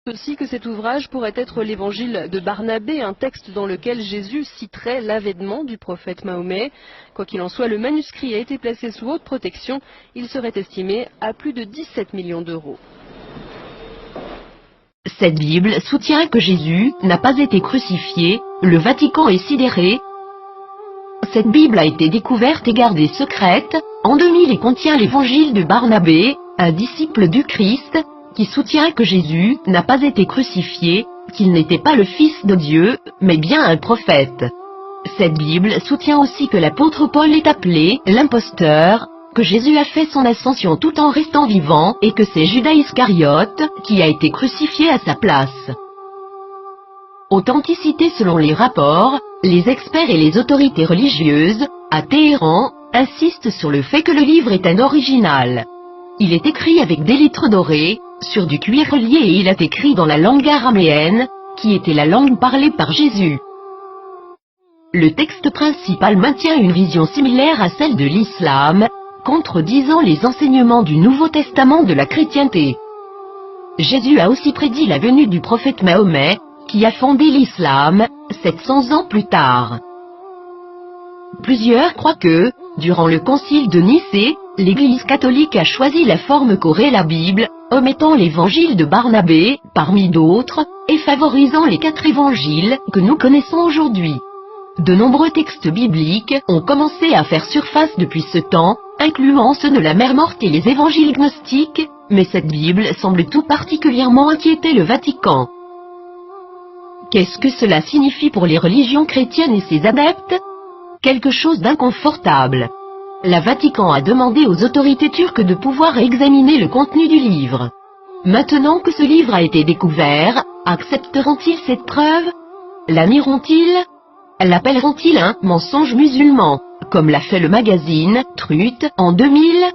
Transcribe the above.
Aussi que cet ouvrage pourrait être l'évangile de Barnabé, un texte dans lequel Jésus citerait l'avènement du prophète Mahomet. Quoi qu'il en soit, le manuscrit a été placé sous haute protection. Il serait estimé à plus de 17 millions d'euros. Cette Bible soutient que Jésus n'a pas été crucifié, le Vatican est sidéré. Cette Bible a été découverte et gardée secrète en 2000 et contient l'évangile de Barnabé, un disciple du Christ, qui soutient que Jésus n'a pas été crucifié, qu'il n'était pas le Fils de Dieu, mais bien un prophète. Cette Bible soutient aussi que l'apôtre Paul est appelé l'imposteur, que Jésus a fait son ascension tout en restant vivant et que c'est Judas Iscariote qui a été crucifié à sa place. Authenticité selon les rapports, les experts et les autorités religieuses, à Téhéran, insistent sur le fait que le livre est un original. Il est écrit avec des lettres dorées, sur du cuir relié et il est écrit dans la langue araméenne, qui était la langue parlée par Jésus. Le texte principal maintient une vision similaire à celle de l'islam, contredisant les enseignements du Nouveau Testament de la chrétienté. Jésus a aussi prédit la venue du prophète Mahomet, qui a fondé l'islam, 700 ans plus tard. Plusieurs croient que, durant le concile de Nicée, l'Église catholique a choisi la forme qu'aurait la Bible, omettant l'évangile de Barnabé, parmi d'autres, et favorisant les 4 évangiles que nous connaissons aujourd'hui. De nombreux textes bibliques ont commencé à faire surface depuis ce temps, incluant ceux de la Mère Morte et les évangiles gnostiques, mais cette Bible semble tout particulièrement inquiéter le Vatican. Qu'est-ce que cela signifie pour les religions chrétiennes et ses adeptes? Quelque chose d'inconfortable. Le Vatican a demandé aux autorités turques de pouvoir examiner le contenu du livre. Maintenant que ce livre a été découvert, accepteront-ils cette preuve? La nieront-ils? L'appelleront-ils un mensonge musulman, comme l'a fait le magazine Truth en 2000?